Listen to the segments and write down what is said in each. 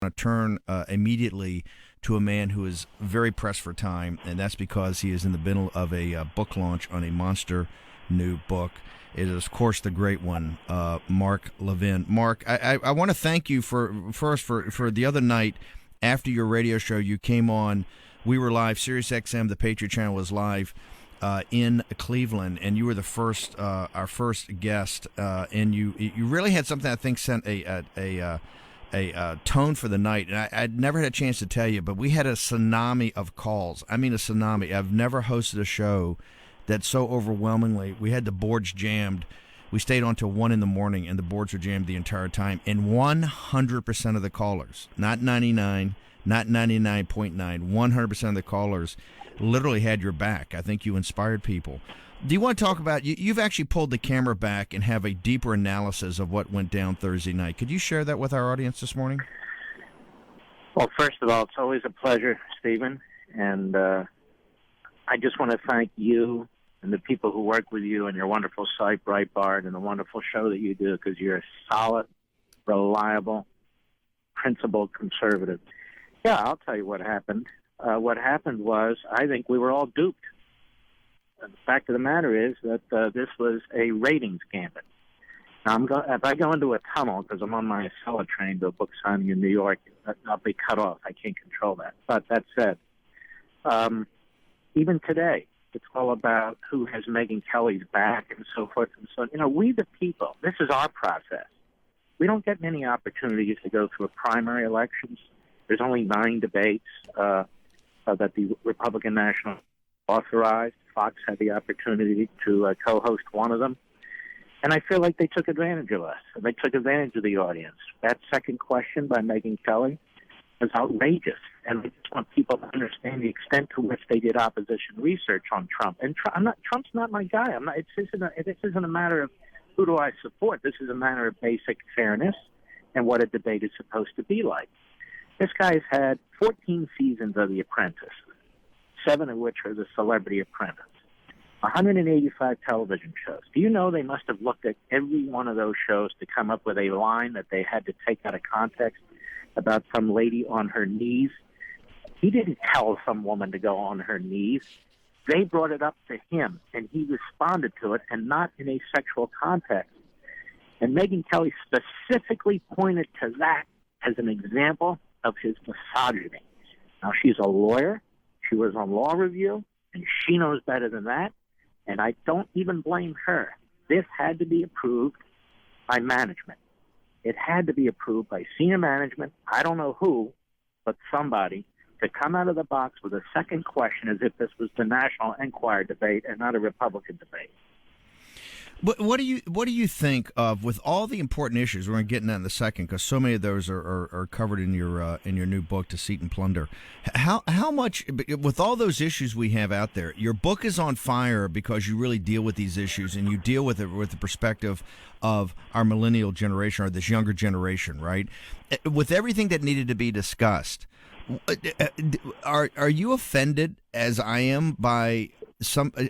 to turn immediately to a man who is very pressed for time, and that's because he is in the middle of a book launch on a monster new book. It is, of course, the great one, Mark Levin. Mark, I want to thank you for the other night after your radio show. You came on. We were live. Sirius XM, the Patriot Channel, was live in Cleveland, and you were the first, our first guest. And you really had something I think sent a tone for the night. And I'd never had a chance to tell you, but we had a tsunami of calls. I mean, a tsunami. I've never hosted a show that so overwhelmingly, we had the boards jammed. We stayed on till 1 a.m, and the boards were jammed the entire time. And 100% of the callers, not 99, not 99.9, 100% of the callers literally had your back. I think you inspired people. Do you want to talk about, you've actually pulled the camera back and have a deeper analysis of what went down Thursday night. Could you share that with our audience this morning? Well, first of all, it's always a pleasure, Stephen. And I just want to thank you and the people who work with you and your wonderful site, Breitbart, and the wonderful show that you do, because you're a solid, reliable, principled conservative. Yeah, I'll tell you what happened. What happened was, I think we were all duped. And the fact of the matter is that this was a ratings gambit. Now, if I go into a tunnel, because I'm on my Acela train to a book signing in New York, I'll be cut off. I can't control that. But that said, even today, it's all about who has Megyn Kelly's back and so forth and so on. You know, we the people, this is our process. We don't get many opportunities to go through primary elections. There's only 9 debates that the Republican National authorized. Fox had the opportunity to co-host one of them. And I feel like they took advantage of us. They took advantage of the audience. That second question by Megyn Kelly is outrageous. And I just want people to understand the extent to which they did opposition research on Trump. And Trump's not my guy. This isn't a matter of who do I support. This is a matter of basic fairness and what a debate is supposed to be like. This guy's had 14 seasons of The Apprentice, 7 of which are The Celebrity Apprentice, 185 television shows. Do you know they must have looked at every one of those shows to come up with a line that they had to take out of context about some lady on her knees? He didn't tell some woman to go on her knees. They brought it up to him, and he responded to it, and not in a sexual context. And Megyn Kelly specifically pointed to that as an example of his misogyny. Now, she's a lawyer. She was on Law Review, and she knows better than that, and I don't even blame her. This had to be approved by management. It had to be approved by senior management. I don't know who, but somebody, to come out of the box with a second question as if this was the National Enquirer debate and not a Republican debate. What do you think of, with all the important issues? We're going to get into that in a second, because so many of those are covered in your new book, Deceit and Plunder. How much, with all those issues we have out there, your book is on fire because you really deal with these issues, and you deal with it with the perspective of our millennial generation, or this younger generation, right? With everything that needed to be discussed, are you offended, as I am, by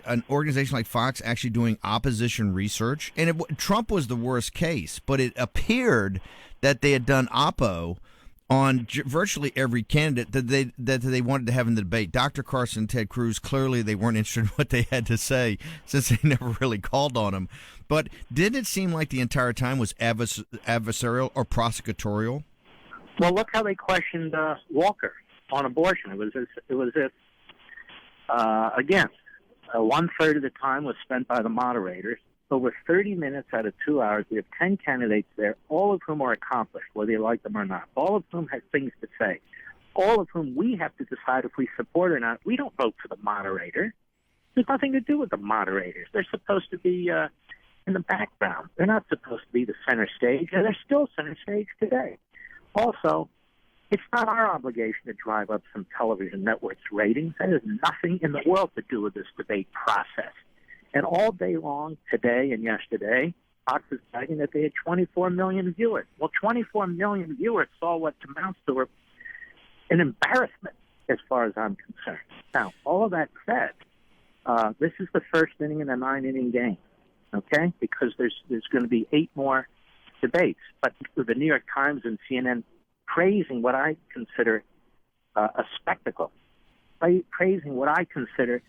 an organization like Fox actually doing opposition research? And Trump was the worst case, but it appeared that they had done oppo on virtually every candidate that they wanted to have in the debate. Dr. Carson, Ted Cruz, clearly they weren't interested in what they had to say, since they never really called on him. But didn't it seem like the entire time was adversarial or prosecutorial? Well, look how they questioned Walker on abortion. It was if again, 1/3 of the time was spent by the moderators. Over 30 minutes out of 2 hours, we have 10 candidates there, all of whom are accomplished, whether you like them or not. All of whom have things to say. All of whom we have to decide if we support or not. We don't vote for the moderator. There's nothing to do with the moderators. They're supposed to be in the background. They're not supposed to be the center stage, and they're still center stage today. Also, it's not our obligation to drive up some television network's ratings. That has nothing in the world to do with this debate process. And all day long, today and yesterday, Fox is bragging that they had 24 million viewers. Well, 24 million viewers saw what amounts to an embarrassment as far as I'm concerned. Now, all of that said, this is the first inning in a 9-inning game, okay? Because there's going to be 8 more debates. But the New York Times and CNN praising what I consider a spectacle, praising what I consider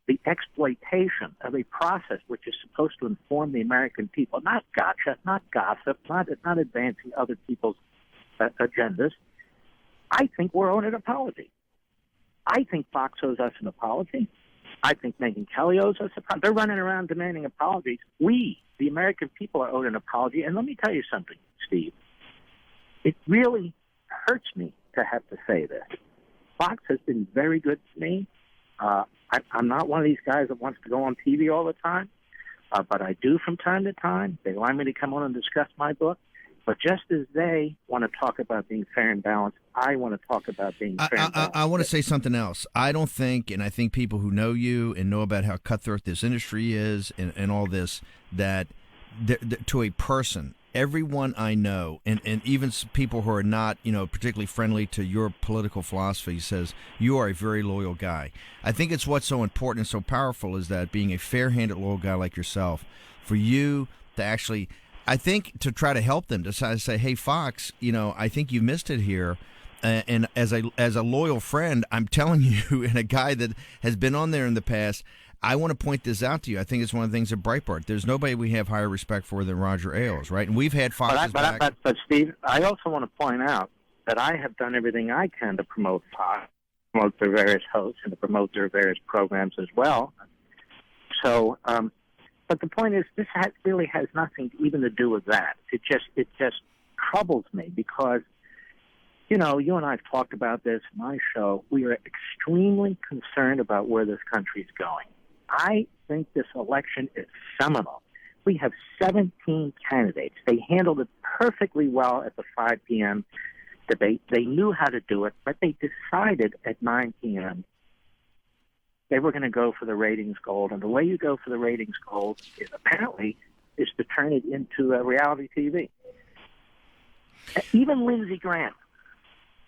the exploitation of a process which is supposed to inform the American people, not gotcha, not gossip, not advancing other people's agendas. I think we're owed an apology. I think Fox owes us an apology. I think Megyn Kelly owes us an apology. They're running around demanding apologies. We, the American people, are owed an apology. And let me tell you something, Steve. It really hurts me to have to say this. Fox has been very good to me. I'm not one of these guys that wants to go on TV all the time, but I do from time to time. They allow me to come on and discuss my book. But just as they want to talk about being fair and balanced, I want to talk about being fair and balanced. I want to say something else. I don't think, and I think people who know you and know about how cutthroat this industry is and all this, that to a person, everyone I know, and even people who are not, particularly friendly to your political philosophy, says you are a very loyal guy. I think it's what's so important and so powerful is that being a fair-handed, loyal guy like yourself, for you to actually, I think, to try to help them, to say, hey, Fox, I think you missed it here. And as a loyal friend, I'm telling you, and a guy that has been on there in the past, I want to point this out to you. I think it's one of the things at Breitbart. There's nobody we have higher respect for than Roger Ailes, right? And we've had Fox's back. But Steve, I also want to point out that I have done everything I can to promote Fox, promote their various hosts, and to promote their various programs as well. So, but the point is, this really has nothing even to do with that. It just troubles me because, you and I have talked about this in my show. We are extremely concerned about where this country is going. I think this election is seminal. We have 17 candidates. They handled it perfectly well at the 5 p.m. debate. They knew how to do it, but they decided at 9 p.m. they were going to go for the ratings gold. And the way you go for the ratings gold is apparently is to turn it into a reality TV. Even Lindsey Graham,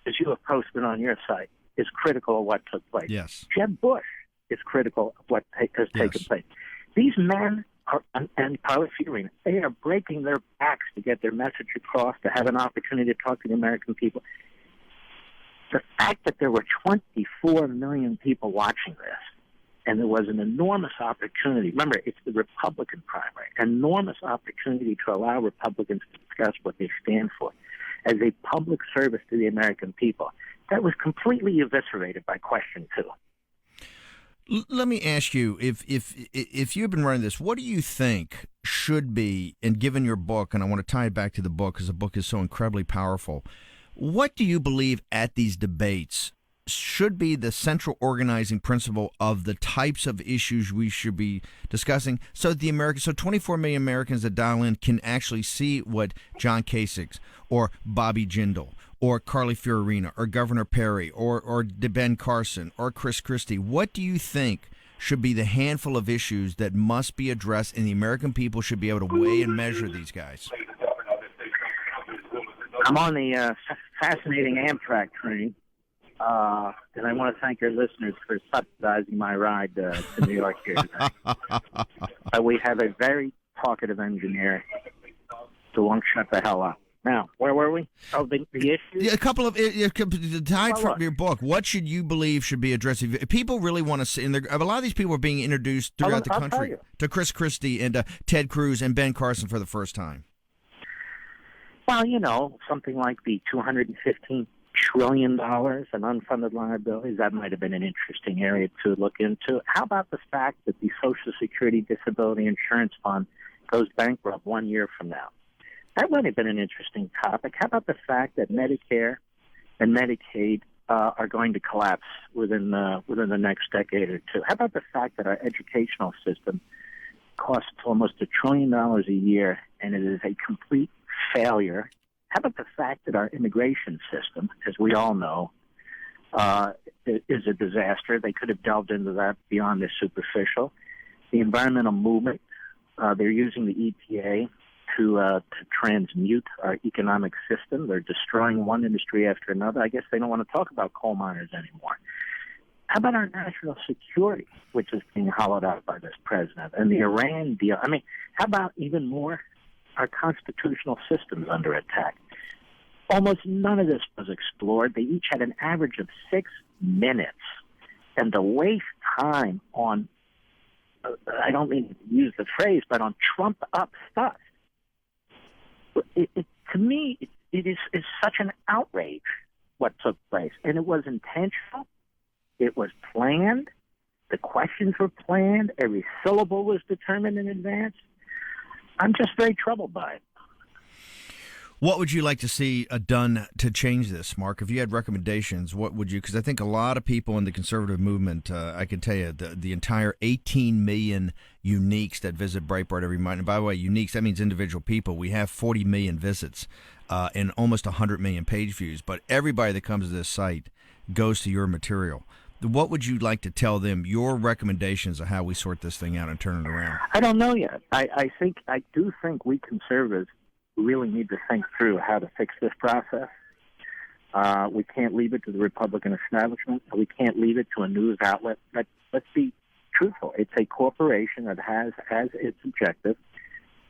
as you have posted on your site, is critical of what took place. Yes. Jeb Bush is critical of what has taken place. These men and Pilot Fiorina, they are breaking their backs to get their message across, to have an opportunity to talk to the American people. The fact that there were 24 million people watching this, and there was an enormous opportunity. Remember, it's the Republican primary. Enormous opportunity to allow Republicans to discuss what they stand for as a public service to the American people. That was completely eviscerated by question 2. Let me ask you, if you've been running this, what do you think should be, and given your book, and I want to tie it back to the book because the book is so incredibly powerful, what do you believe at these debates should be the central organizing principle of the types of issues we should be discussing so 24 million Americans that dial in can actually see what John Kasich or Bobby Jindal or Carly Fiorina or Governor Perry or Ben Carson or Chris Christie, what do you think should be the handful of issues that must be addressed and the American people should be able to weigh and measure these guys? I'm on the fascinating Amtrak train, and I want to thank your listeners for subsidizing my ride to New York here today. We have a very talkative engineer who won't shut the hell up. Now, where were we? Oh, the issues? A couple of tied from your book. What should you believe should be addressed? If people really want to see, and a lot of these people are being introduced throughout the country to Chris Christie and Ted Cruz and Ben Carson for the first time. Well, something like the $215 trillion in unfunded liabilities, that might have been an interesting area to look into. How about the fact that the Social Security Disability Insurance Fund goes bankrupt 1 year from now? That might have been an interesting topic. How about the fact that Medicare and Medicaid are going to collapse within the next decade or two? How about the fact that our educational system costs almost $1 trillion a year, and it is a complete failure? How about the fact that our immigration system, as we all know, is a disaster? They could have delved into that beyond the superficial. The environmental movement, they're using the EPA to transmute our economic system. They're destroying one industry after another. I guess they don't want to talk about coal miners anymore. How about our national security, which is being hollowed out by this president, and the Iran deal? How about even more, our constitutional system's under attack? Almost none of this was explored. They each had an average of 6 minutes. And to waste time on, I don't mean to use the phrase, but on trumped-up stuff, to me, it is such an outrage what took place. And it was intentional. It was planned. The questions were planned. Every syllable was determined in advance. I'm just very troubled by it. What would you like to see done to change this, Mark? If you had recommendations, what would you? Because I think a lot of people in the conservative movement, I can tell you, the entire 18 million uniques that visit Breitbart every month. And by the way, uniques, that means individual people. We have 40 million visits and almost 100 million page views. But everybody that comes to this site goes to your material. What would you like to tell them, your recommendations of how we sort this thing out and turn it around? I don't know yet. I do think we conservatives really need to think through how to fix this process. We can't leave it to the Republican establishment. We can't leave it to a news outlet. Let's be truthful. It's a corporation that has as its objective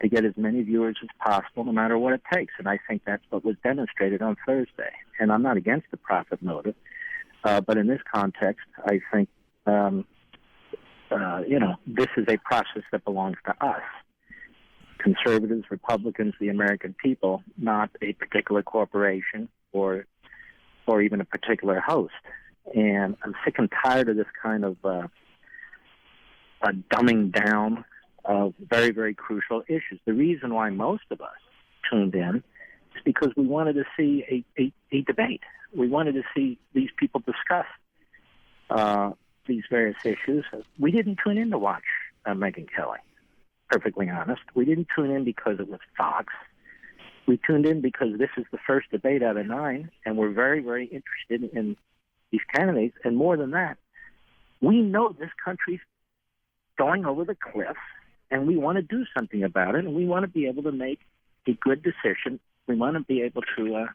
to get as many viewers as possible, no matter what it takes. And I think that's what was demonstrated on Thursday. And I'm not against the profit motive, but in this context, I think, this is a process that belongs to us. Conservatives, Republicans, the American people, not a particular corporation or even a particular host. And I'm sick and tired of this kind of a dumbing down of very, very crucial issues. The reason why most of us tuned in is because we wanted to see a debate. We wanted to see these people discuss these various issues. We didn't tune in to watch Megyn Kelly. Perfectly honest. We didn't tune in because it was Fox. We tuned in because this is the first debate out of 9, and we're very, very interested in these candidates. And more than that, we know this country's going over the cliff, and we want to do something about it, and we want to be able to make a good decision. We want to be able to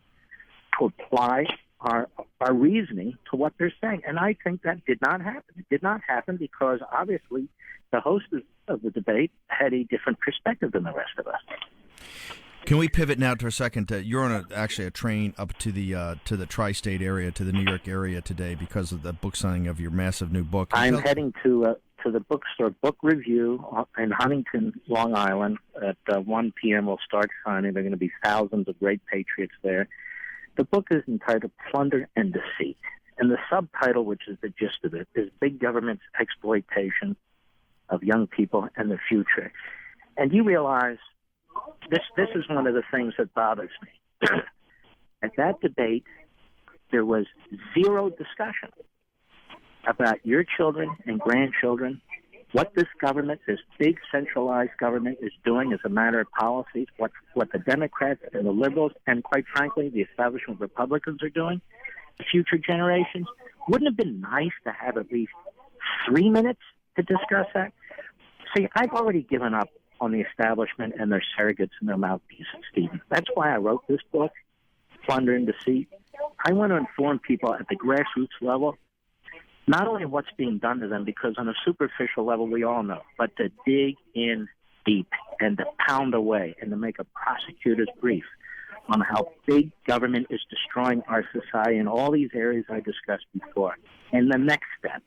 apply our reasoning to what they're saying. And I think that did not happen. It did not happen because, obviously, the host of the debate had a different perspective than the rest of us. Can we pivot now to a second? You're on a train up to the tri-state area, to the New York area today because of the book signing of your massive new book. I'm heading to the bookstore book review in Huntington, Long Island at 1 p.m. We'll start signing. There are going to be thousands of great patriots there. The book is entitled Plunder and Deceit, and the subtitle, which is the gist of it, is Big Government's Exploitation of Young People and the Future. And you realize this is one of the things that bothers me. At that debate, there was zero discussion about your children and grandchildren, what this government, this big centralized government, is doing as a matter of policies, what the Democrats and the liberals, and quite frankly, the establishment Republicans are doing, the future generations. Wouldn't it have been nice to have at least 3 minutes to discuss that? See, I've already given up on the establishment and their surrogates and their mouthpieces, Stephen. That's why I wrote this book, Plunder and Deceit. I want to inform people at the grassroots level, not only what's being done to them, because on a superficial level we all know, but to dig in deep and to pound away and to make a prosecutor's brief on how big government is destroying our society in all these areas I discussed before. And the next step,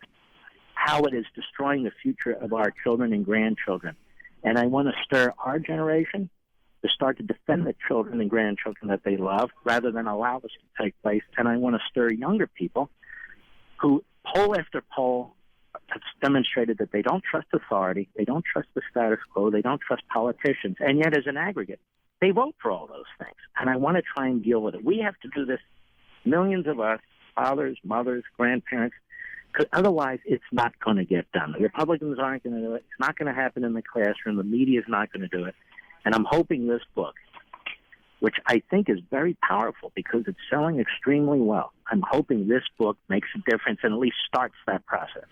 how it is destroying the future of our children and grandchildren. And I want to stir our generation to start to defend the children and grandchildren that they love rather than allow this to take place. And I want to stir younger people who, poll after poll, have demonstrated that they don't trust authority, they don't trust the status quo, they don't trust politicians, and yet as an aggregate, they vote for all those things. And I want to try and deal with it. We have to do this, millions of us, fathers, mothers, grandparents, because otherwise it's not going to get done. The Republicans aren't going to do it. It's not going to happen in the classroom. The media is not going to do it. And I'm hoping this book, which I think is very powerful because it's selling extremely well, I'm hoping this book makes a difference and at least starts that process.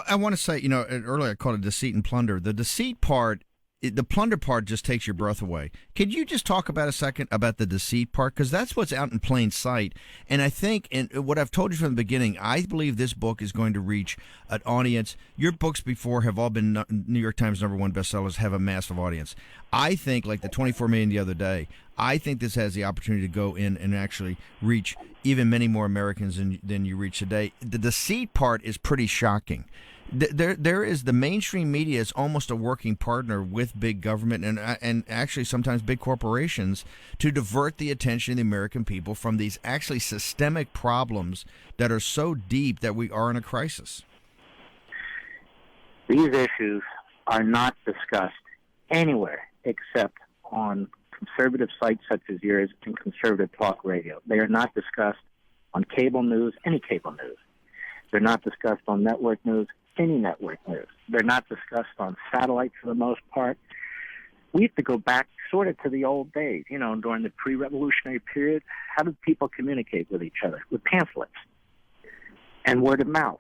I want to say, earlier I called it Deceit and Plunder. The deceit part the plunder part just takes your breath away. Could you just talk about a second about the deceit part? Because that's what's out in plain sight. And I think, and what I've told you from the beginning, I believe this book is going to reach an audience. Your books before have all been New York Times #1 bestsellers, have a massive audience. I think, like the 24 million the other day, I think this has the opportunity to go in and actually reach even many more Americans than you reach today. The deceit part is pretty shocking. There is the mainstream media is almost a working partner with big government and actually sometimes big corporations to divert the attention of the American people from these actually systemic problems that are so deep that we are in a crisis. These issues are not discussed anywhere except on conservative sites such as yours and conservative talk radio. They are not discussed on cable news, any cable news. They're not discussed on network news, any network news. They're not discussed on satellite for the most part. We have to go back sort of to the old days, during the pre-revolutionary period. How did people communicate with each other? With pamphlets and word of mouth.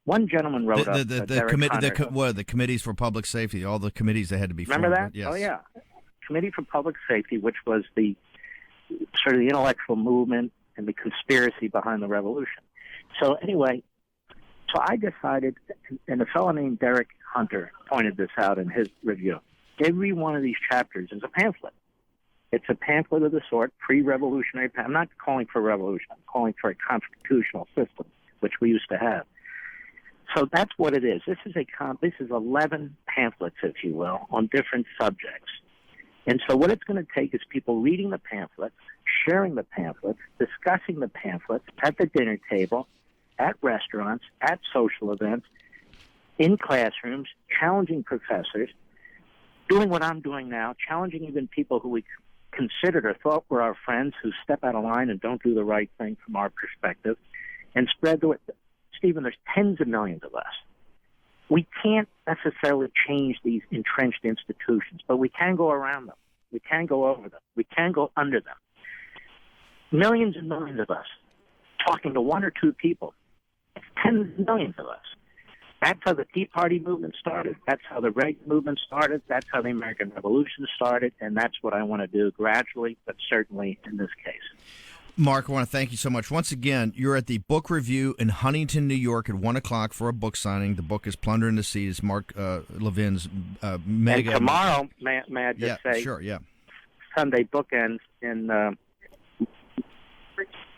One gentleman wrote the committees for public safety, all the committees that had to be formed. Remember that? Yes. Oh, yeah. Committee for Public Safety, which was the sort of the intellectual movement and the conspiracy behind the revolution. So anyway, so I decided, and a fellow named Derek Hunter pointed this out in his review, every one of these chapters is a pamphlet. It's a pamphlet of the sort, pre-revolutionary. I'm not calling for revolution. I'm calling for a constitutional system, which we used to have. So that's what it is. This is 11 pamphlets, if you will, on different subjects. And so what it's going to take is people reading the pamphlets, sharing the pamphlets, discussing the pamphlets at the dinner table, at restaurants, at social events, in classrooms, challenging professors, doing what I'm doing now, challenging even people who we considered or thought were our friends who step out of line and don't do the right thing from our perspective, and spread the word. Stephen, there's tens of millions of us. We can't necessarily change these entrenched institutions, but we can go around them. We can go over them. We can go under them. Millions and millions of us talking to one or two people. It's tens of millions of us. That's how the Tea Party movement started. That's how the Reagan movement started. That's how the American Revolution started. And that's what I want to do gradually, but certainly in this case. Mark, I want to thank you so much. Once again, you're at the book review in Huntington, New York at 1 o'clock for a book signing. The book is Plunder and Deceit. It's Mark Levin's Megyn. And tomorrow, may I just say, sure, yeah. Sunday bookends in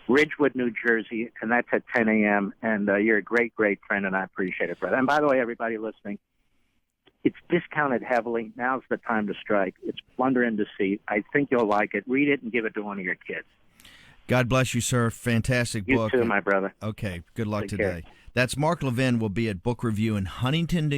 Ridgewood, New Jersey, and that's at 10 a.m. And you're a great, great friend, and I appreciate it, brother. And by the way, everybody listening, it's discounted heavily. Now's the time to strike. It's Plunder and Deceit. I think you'll like it. Read it and give it to one of your kids. God bless you, sir. Fantastic book. You too, my brother. Okay, good luck Take today. care. That's Mark Levin. Will be at book review in Huntington, New York.